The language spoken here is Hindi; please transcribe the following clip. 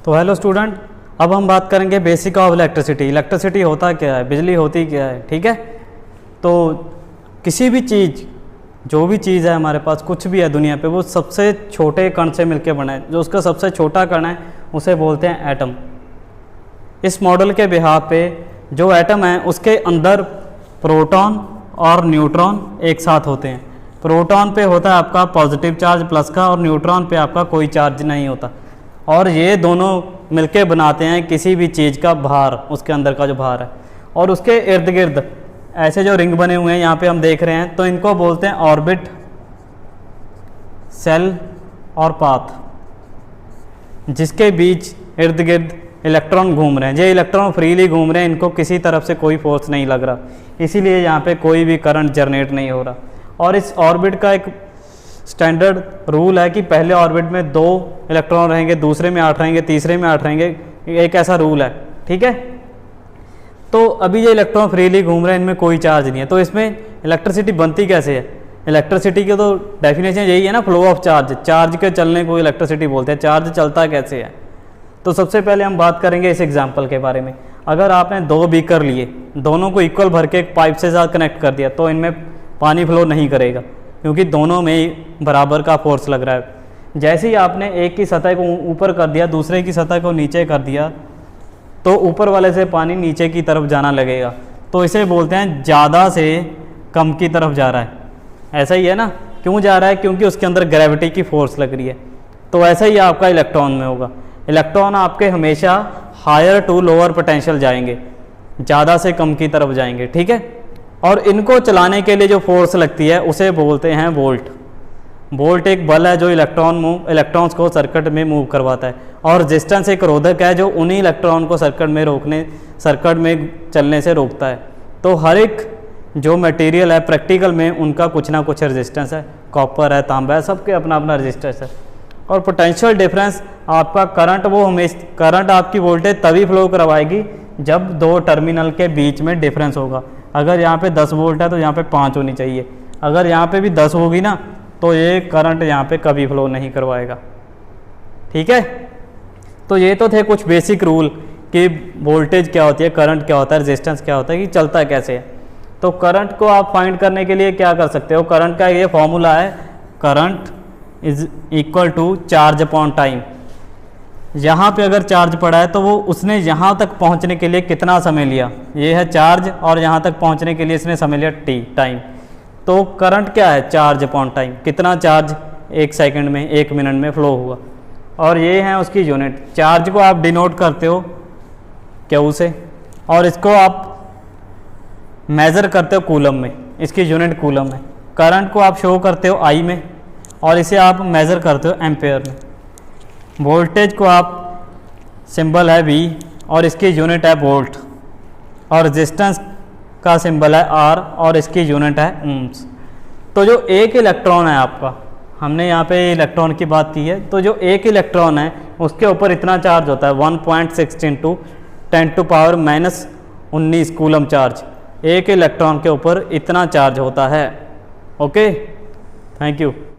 तो हेलो स्टूडेंट, अब हम बात करेंगे बेसिक ऑफ इलेक्ट्रिसिटी। इलेक्ट्रिसिटी होता क्या है, बिजली होती क्या है, ठीक है। तो किसी भी चीज़, जो भी चीज़ है हमारे पास, कुछ भी है दुनिया पे, वो सबसे छोटे कण से मिलकर बना है। जो उसका सबसे छोटा कण है उसे बोलते हैं एटम। इस मॉडल के बिहाफ पे जो एटम है उसके अंदर प्रोटॉन और न्यूट्रॉन एक साथ होते हैं। प्रोटॉन पे होता है आपका पॉजिटिव चार्ज प्लस का, और न्यूट्रॉन पे आपका कोई चार्ज नहीं होता। और ये दोनों मिलके बनाते हैं किसी भी चीज़ का भार, उसके अंदर का जो भार है। और उसके इर्द गिर्द ऐसे जो रिंग बने हुए हैं यहाँ पे हम देख रहे हैं, तो इनको बोलते हैं ऑर्बिट, सेल और पाथ, जिसके बीच इर्द गिर्द इलेक्ट्रॉन घूम रहे हैं। ये इलेक्ट्रॉन फ्रीली घूम रहे हैं, इनको किसी तरफ से कोई फोर्स नहीं लग रहा, इसीलिए यहाँ पे कोई भी करंट जनरेट नहीं हो रहा। और इस ऑर्बिट का एक स्टैंडर्ड रूल है कि पहले ऑर्बिट में 2 इलेक्ट्रॉन रहेंगे, दूसरे में 8 रहेंगे, तीसरे में 8 रहेंगे। एक ऐसा रूल है, ठीक है। तो अभी ये इलेक्ट्रॉन फ्रीली घूम रहे हैं, इनमें कोई चार्ज नहीं है। तो इसमें इलेक्ट्रिसिटी बनती कैसे है? इलेक्ट्रिसिटी की तो डेफिनेशन यही है ना, फ्लो ऑफ चार्ज। चार्ज के चलने को इलेक्ट्रिसिटी बोलते हैं। चार्ज चलता कैसे है? तो सबसे पहले हम बात करेंगे इस एग्जाम्पल के बारे में। अगर आपने 2 बीकर लिए, दोनों को इक्वल भर के एक पाइप से साथ कनेक्ट कर दिया, तो इनमें पानी फ्लो नहीं करेगा, क्योंकि दोनों में ही बराबर का फोर्स लग रहा है। जैसे ही आपने एक की सतह को ऊपर कर दिया, दूसरे की सतह को नीचे कर दिया, तो ऊपर वाले से पानी नीचे की तरफ जाना लगेगा। तो इसे बोलते हैं ज़्यादा से कम की तरफ जा रहा है। ऐसा ही है ना, क्यों जा रहा है? क्योंकि उसके अंदर ग्रेविटी की फोर्स लग रही है। तो ऐसा ही आपका इलेक्ट्रॉन में होगा। इलेक्ट्रॉन आपके हमेशा हायर टू लोअर पोटेंशियल जाएंगे, ज़्यादा से कम की तरफ जाएंगे, ठीक है। और इनको चलाने के लिए जो फोर्स लगती है उसे बोलते हैं वोल्ट। वोल्ट एक बल है जो इलेक्ट्रॉन्स को सर्किट में मूव करवाता है, और रेजिस्टेंस एक रोधक है जो उन्हीं इलेक्ट्रॉन को सर्किट में चलने से रोकता है। तो हर एक जो मटेरियल है प्रैक्टिकल में, उनका कुछ ना कुछ रेजिस्टेंस है। कॉपर है, तांबा है, सबके अपना अपना रेजिस्टेंस है। और पोटेंशियल डिफरेंस आपका करंट, वो हमेशा करंट आपकी वोल्टेज तभी फ्लो करवाएगी जब 2 टर्मिनल के बीच में डिफरेंस होगा। अगर यहाँ पे 10 वोल्ट है तो यहाँ पे 5 होनी चाहिए। अगर यहाँ पे भी 10 होगी ना, तो ये करंट यहाँ पे कभी फ्लो नहीं करवाएगा, ठीक है। तो ये तो थे कुछ बेसिक रूल कि वोल्टेज क्या होती है, करंट क्या होता है, रेजिस्टेंस क्या होता है, कि चलता कैसे है। तो करंट को आप फाइंड करने के लिए क्या कर सकते हो? करंट का ये फॉर्मूला है, current is equal to charge upon time. यहाँ पे अगर चार्ज पड़ा है तो वो उसने यहाँ तक पहुँचने के लिए कितना समय लिया, ये है चार्ज, और यहाँ तक पहुँचने के लिए इसने समय लिया t, टाइम। तो करंट क्या है? Charge upon time. कितना चार्ज 1 सेकंड में, 1 मिनट में फ्लो हुआ। और ये है उसकी यूनिट। चार्ज को आप डिनोट करते हो क्यू से, और इसको आप मेज़र करते हो कूलम में, इसकी यूनिट कूलम है। करंट को आप शो करते हो आई में, और इसे आप मेज़र करते हो एम्पेयर में। वोल्टेज को आप सिंबल है V, और इसकी यूनिट है वोल्ट। और रेजिस्टेंस का सिंबल है R, और इसकी यूनिट है ओम्स। तो जो एक इलेक्ट्रॉन है आपका, हमने यहाँ पे इलेक्ट्रॉन की बात की है, तो जो एक इलेक्ट्रॉन है उसके ऊपर इतना चार्ज होता है 1.6 × 10⁻⁻19 कूलम चार्ज। एक इलेक्ट्रॉन के ऊपर इतना चार्ज होता है। Okay, thank you.